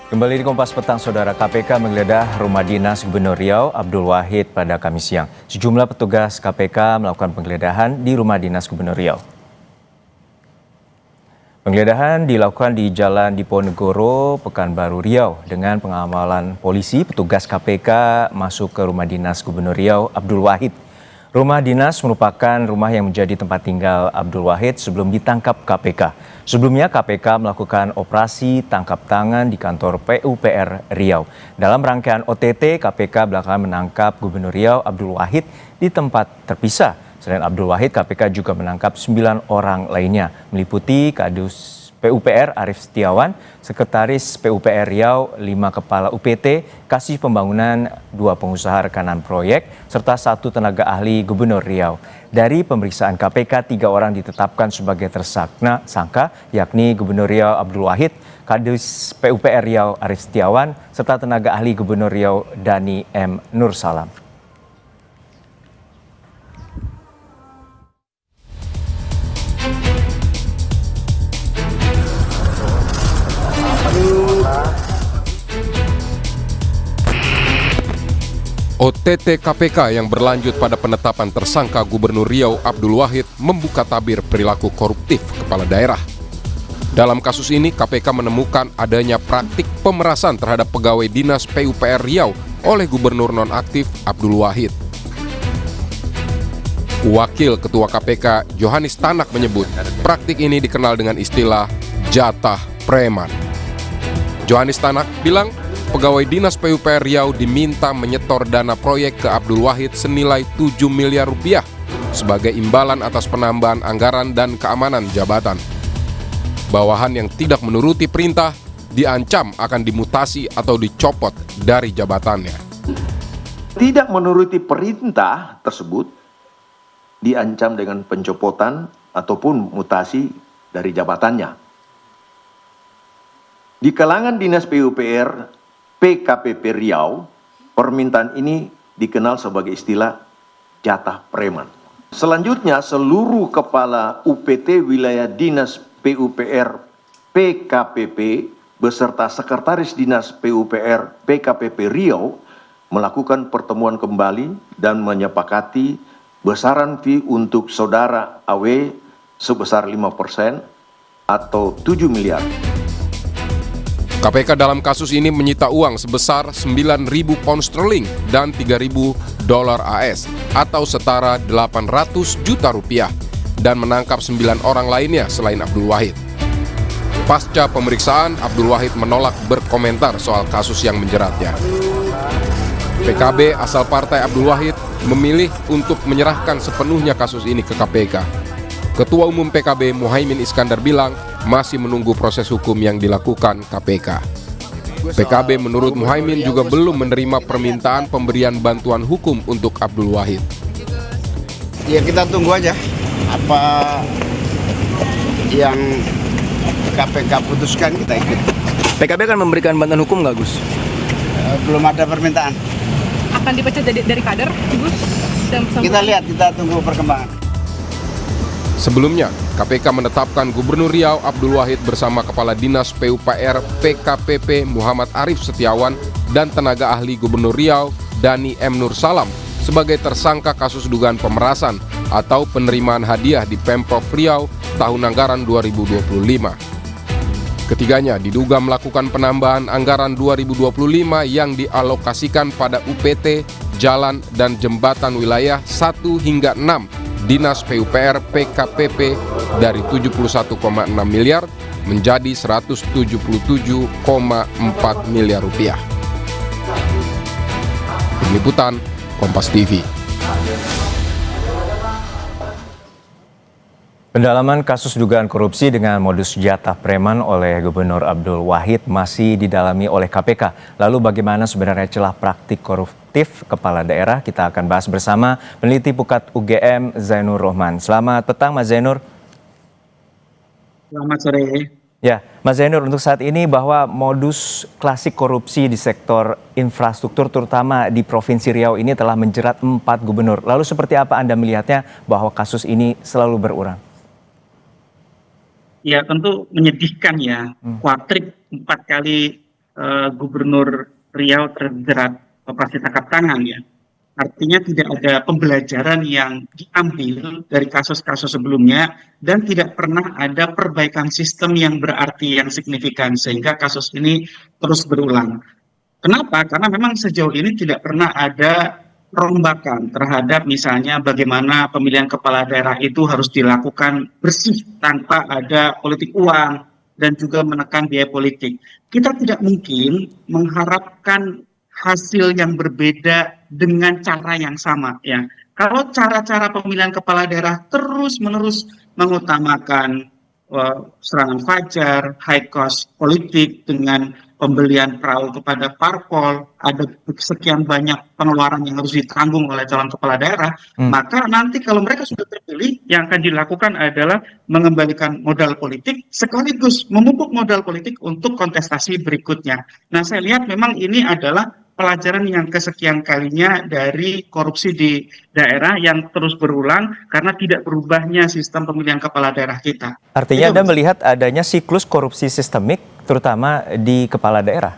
Kembali di Kompas Petang, Saudara. KPK menggeledah rumah dinas Gubernur Riau Abdul Wahid pada Kamis siang. Sejumlah petugas KPK melakukan penggeledahan di rumah dinas Gubernur Riau. Penggeledahan dilakukan di Jalan Diponegoro, Pekanbaru, Riau. Dengan pengawalan polisi, petugas KPK masuk ke rumah dinas Gubernur Riau Abdul Wahid. Rumah dinas merupakan rumah yang menjadi tempat tinggal Abdul Wahid sebelum ditangkap KPK. Sebelumnya KPK melakukan operasi tangkap tangan di kantor PUPR Riau. Dalam rangkaian OTT, KPK belakangan menangkap Gubernur Riau Abdul Wahid di tempat terpisah. Selain Abdul Wahid, KPK juga menangkap 9 orang lainnya, meliputi Kadus PUPR Arief Setiawan, Sekretaris PUPR Riau, 5 Kepala UPT, Kasih Pembangunan, 2 pengusaha rekanan proyek, serta 1 tenaga ahli Gubernur Riau. Dari pemeriksaan KPK, 3 orang ditetapkan sebagai tersangka, yakni Gubernur Riau Abdul Wahid, Kadus PUPR Riau Arief Setiawan, serta tenaga ahli Gubernur Riau Dani M. Nursalam. OTT KPK yang berlanjut pada penetapan tersangka Gubernur Riau Abdul Wahid membuka tabir perilaku koruptif kepala daerah. Dalam kasus ini, KPK menemukan adanya praktik pemerasan terhadap pegawai dinas PUPR Riau oleh Gubernur nonaktif Abdul Wahid. Wakil Ketua KPK Johannes Tanak menyebut praktik ini dikenal dengan istilah jatah preman. Johannes Tanak bilang pegawai dinas PUPR Riau diminta menyetor dana proyek ke Abdul Wahid senilai 7 miliar rupiah sebagai imbalan atas penambahan anggaran dan keamanan jabatan. Bawahan yang tidak menuruti perintah diancam akan dimutasi atau dicopot dari jabatannya. Tidak menuruti perintah tersebut diancam dengan pencopotan ataupun mutasi dari jabatannya. Di kalangan dinas PUPR PKPP Riau, permintaan ini dikenal sebagai istilah jatah preman. Selanjutnya, seluruh kepala UPT wilayah dinas PUPR PKPP beserta sekretaris dinas PUPR PKPP Riau melakukan pertemuan kembali dan menyepakati besaran fee untuk saudara AW sebesar 5% atau 7 miliar. KPK dalam kasus ini menyita uang sebesar 9.000 pound sterling dan 3.000 dolar AS atau setara 800 juta rupiah dan menangkap 9 orang lainnya selain Abdul Wahid. Pasca pemeriksaan, Abdul Wahid menolak berkomentar soal kasus yang menjeratnya. PKB asal partai Abdul Wahid memilih untuk menyerahkan sepenuhnya kasus ini ke KPK. Ketua Umum PKB Muhaimin Iskandar bilang masih menunggu proses hukum yang dilakukan KPK. PKB menurut Muhaimin juga belum menerima permintaan pemberian bantuan hukum untuk Abdul Wahid. Ya kita tunggu aja apa yang KPK putuskan, kita ikut. PKB akan memberikan bantuan hukum nggak, Gus? Belum ada permintaan. Akan dipecat dari kader, Gus? Kita lihat, kita tunggu perkembangan. Sebelumnya, KPK menetapkan Gubernur Riau Abdul Wahid bersama Kepala Dinas PUPR PKPP Muhammad Arief Setiawan dan tenaga ahli Gubernur Riau Dani M. Nursalam sebagai tersangka kasus dugaan pemerasan atau penerimaan hadiah di Pemprov Riau tahun anggaran 2025. Ketiganya diduga melakukan penambahan anggaran 2025 yang dialokasikan pada UPT, jalan, dan jembatan wilayah 1 hingga 6 Dinas PUPR PKPP dari 71,6 miliar menjadi 177,4 miliar rupiah. Tim Liputan, Kompas TV. Pendalaman kasus dugaan korupsi dengan modus jatah preman oleh Gubernur Abdul Wahid masih didalami oleh KPK. Lalu bagaimana sebenarnya celah praktik koruptif kepala daerah? Kita akan bahas bersama peneliti Pukat UGM Zainur Rohman. Selamat petang Mas Zainur. Selamat sore. Ya, Mas Zainur, untuk saat ini bahwa modus klasik korupsi di sektor infrastruktur terutama di Provinsi Riau ini telah menjerat 4 gubernur. Lalu seperti apa Anda melihatnya bahwa kasus ini selalu berulang? Ya tentu menyedihkan ya, kuatrik 4 kali Gubernur Riau terjerat operasi tangkap tangan ya. Artinya tidak ada pembelajaran yang diambil dari kasus-kasus sebelumnya dan tidak pernah ada perbaikan sistem yang berarti yang signifikan sehingga kasus ini terus berulang. Kenapa? Karena memang sejauh ini tidak pernah ada perombakan terhadap misalnya bagaimana pemilihan kepala daerah itu harus dilakukan bersih tanpa ada politik uang dan juga menekan biaya politik. Kita tidak mungkin mengharapkan hasil yang berbeda dengan cara yang sama ya. Kalau cara-cara pemilihan kepala daerah terus-menerus mengutamakan serangan fajar, high cost politik dengan pembelian perahu kepada parpol, ada sekian banyak pengeluaran yang harus ditanggung oleh calon kepala daerah, maka nanti kalau mereka sudah terpilih, yang akan dilakukan adalah mengembalikan modal politik sekaligus memupuk modal politik untuk kontestasi berikutnya. Nah, saya lihat memang ini adalah pelajaran yang kesekian kalinya dari korupsi di daerah yang terus berulang karena tidak berubahnya sistem pemilihan kepala daerah kita. Artinya Anda melihat adanya siklus korupsi sistemik terutama di kepala daerah?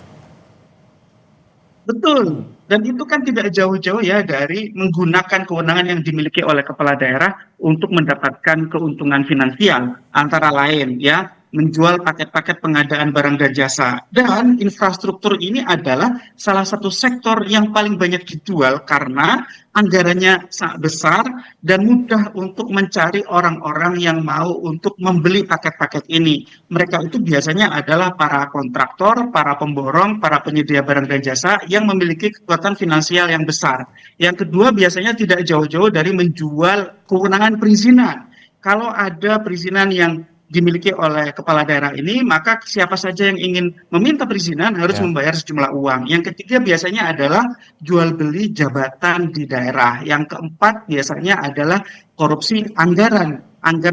Betul, dan itu kan tidak jauh-jauh ya dari menggunakan kewenangan yang dimiliki oleh kepala daerah untuk mendapatkan keuntungan finansial, antara lain ya menjual paket-paket pengadaan barang dan jasa. Dan infrastruktur ini adalah salah satu sektor yang paling banyak dijual karena anggarannya sangat besar dan mudah untuk mencari orang-orang yang mau untuk membeli paket-paket ini. Mereka itu biasanya adalah para kontraktor, para pemborong, para penyedia barang dan jasa yang memiliki kekuatan finansial yang besar. Yang kedua biasanya tidak jauh-jauh dari menjual kewenangan perizinan. Kalau ada perizinan yang dimiliki oleh kepala daerah ini, maka siapa saja yang ingin meminta perizinan harus membayar sejumlah uang. Yang ketiga biasanya adalah jual beli jabatan di daerah. Yang keempat biasanya adalah korupsi anggaran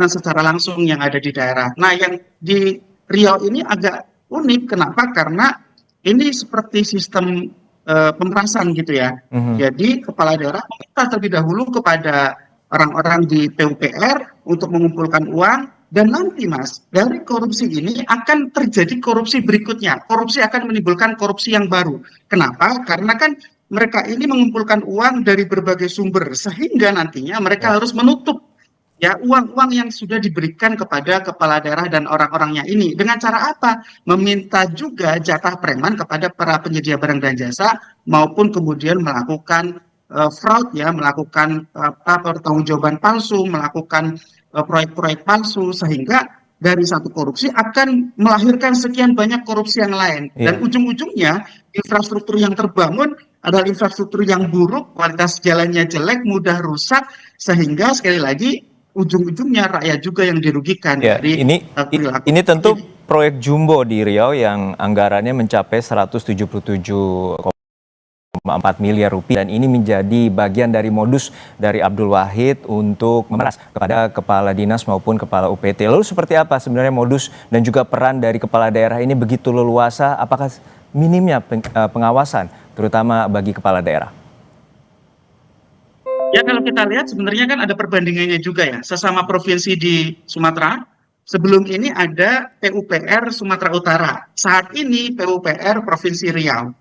secara langsung yang ada di daerah. Nah, yang di Riau ini agak unik. Kenapa? Karena ini seperti sistem pemerasan gitu ya. Jadi kepala daerah meminta terlebih dahulu kepada orang-orang di PUPR untuk mengumpulkan uang. Dan nanti Mas, dari korupsi ini akan terjadi korupsi berikutnya. Korupsi akan menimbulkan korupsi yang baru. Kenapa? Karena kan mereka ini mengumpulkan uang dari berbagai sumber. Sehingga nantinya mereka harus menutup ya uang-uang yang sudah diberikan kepada kepala daerah dan orang-orangnya ini. Dengan cara apa? Meminta juga jatah preman kepada para penyedia barang dan jasa maupun kemudian melakukan fraud ya, melakukan pertanggungjawaban palsu, melakukan proyek-proyek palsu, sehingga dari satu korupsi akan melahirkan sekian banyak korupsi yang lain. Dan ujung-ujungnya infrastruktur yang terbangun adalah infrastruktur yang buruk, kualitas jalannya jelek, mudah rusak, sehingga sekali lagi ujung-ujungnya rakyat juga yang dirugikan. Dari ini tentu proyek jumbo di Riau yang anggarannya mencapai 177,4 miliar rupiah, dan ini menjadi bagian dari modus dari Abdul Wahid untuk memeras kepada kepala dinas maupun kepala UPT. Lalu seperti apa sebenarnya modus dan juga peran dari kepala daerah ini begitu leluasa? Apakah minimnya pengawasan terutama bagi kepala daerah? Ya, kalau kita lihat sebenarnya kan ada perbandingannya juga ya. Sesama provinsi di Sumatera, sebelum ini ada PUPR Sumatera Utara. Saat ini PUPR Provinsi Riau.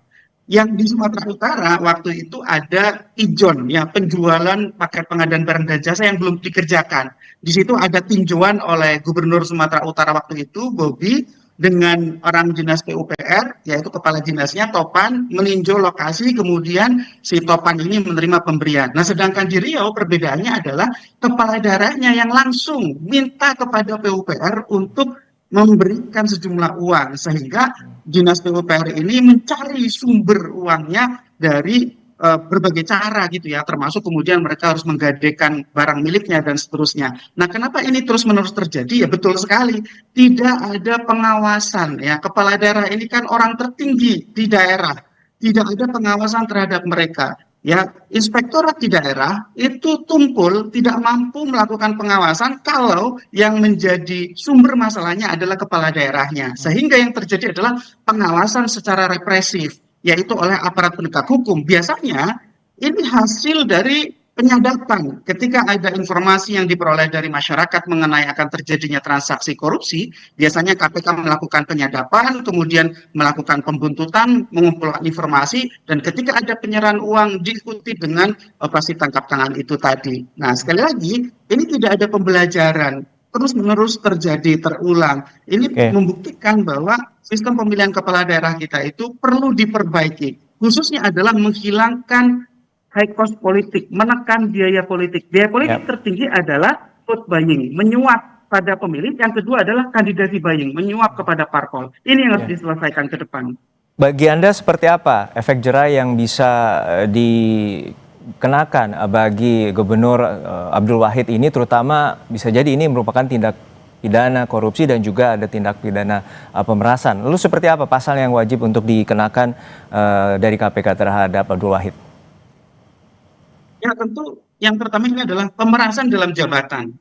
Yang di Sumatera Utara waktu itu ada ijon ya, penjualan paket pengadaan barang dan jasa yang belum dikerjakan. Di situ ada tinjauan oleh Gubernur Sumatera Utara waktu itu, Bobi, dengan orang dinas PUPR, yaitu kepala dinasnya Topan, meninjau lokasi, kemudian si Topan ini menerima pemberian. Nah, sedangkan di Riau perbedaannya adalah kepala daerahnya yang langsung minta kepada PUPR untuk memberikan sejumlah uang, sehingga dinas PUPR ini mencari sumber uangnya dari berbagai cara gitu ya, termasuk kemudian mereka harus menggadekan barang miliknya dan seterusnya. Nah, kenapa ini terus-menerus terjadi? Ya betul sekali, tidak ada pengawasan ya. Kepala daerah ini kan orang tertinggi di daerah, tidak ada pengawasan terhadap mereka. Ya, inspektorat di daerah itu tumpul, tidak mampu melakukan pengawasan kalau yang menjadi sumber masalahnya adalah kepala daerahnya. Sehingga yang terjadi adalah pengawasan secara represif, yaitu oleh aparat penegak hukum. Biasanya ini hasil dari penyadapan. Ketika ada informasi yang diperoleh dari masyarakat mengenai akan terjadinya transaksi korupsi, biasanya KPK melakukan penyadapan, kemudian melakukan pembuntutan, mengumpulkan informasi, dan ketika ada penyerahan uang diikuti dengan operasi tangkap tangan itu tadi. Nah, sekali lagi, ini tidak ada pembelajaran, terus-menerus terjadi, terulang. Ini membuktikan bahwa sistem pemilihan kepala daerah kita itu perlu diperbaiki. Khususnya adalah menghilangkan high cost politik, menekan biaya politik. Biaya politik tertinggi adalah vote buying, menyuap pada pemilih. Yang kedua adalah kandidasi buying, menyuap kepada parpol. Ini yang harus diselesaikan ke depan. Bagi Anda seperti apa efek jera yang bisa dikenakan bagi Gubernur Abdul Wahid ini, terutama bisa jadi ini merupakan tindak pidana korupsi dan juga ada tindak pidana pemerasan. Lalu seperti apa pasal yang wajib untuk dikenakan dari KPK terhadap Abdul Wahid? Ya tentu yang pertama ini adalah pemerasan dalam jabatan.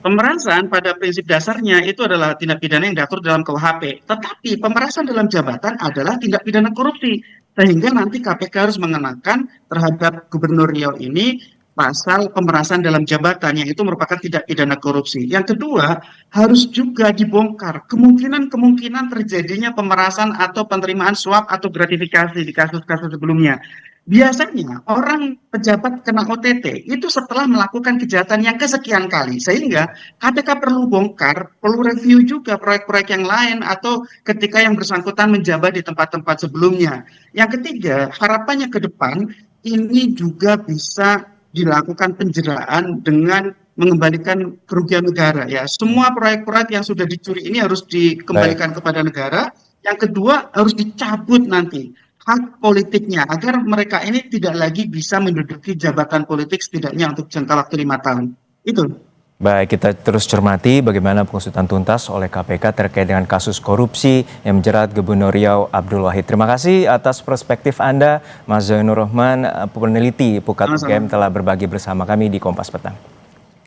Pemerasan pada prinsip dasarnya itu adalah tindak pidana yang diatur dalam KUHP. Tetapi pemerasan dalam jabatan adalah tindak pidana korupsi. Sehingga nanti KPK harus mengenakan terhadap Gubernur Riau ini pasal pemerasan dalam jabatan yang itu merupakan tindak pidana korupsi. Yang kedua, harus juga dibongkar kemungkinan terjadinya pemerasan atau penerimaan suap atau gratifikasi di kasus-kasus sebelumnya. Biasanya orang pejabat kena OTT itu setelah melakukan kejahatan yang kesekian kali, sehingga KPK perlu bongkar, perlu review juga proyek-proyek yang lain atau ketika yang bersangkutan menjabat di tempat-tempat sebelumnya. Yang ketiga, harapannya ke depan ini juga bisa dilakukan penjeraan dengan mengembalikan kerugian negara. Ya, semua proyek-proyek yang sudah dicuri ini harus dikembalikan kepada negara. Yang kedua, harus dicabut nanti hak politiknya agar mereka ini tidak lagi bisa menduduki jabatan politik setidaknya untuk jangka waktu 5 tahun. Itu. Baik, kita terus cermati bagaimana pengusutan tuntas oleh KPK terkait dengan kasus korupsi yang menjerat Gubernur Riau Abdul Wahid. Terima kasih atas perspektif Anda, Mas Zainur Rahman, peneliti Pukat UGM, telah berbagi bersama kami di Kompas Petang.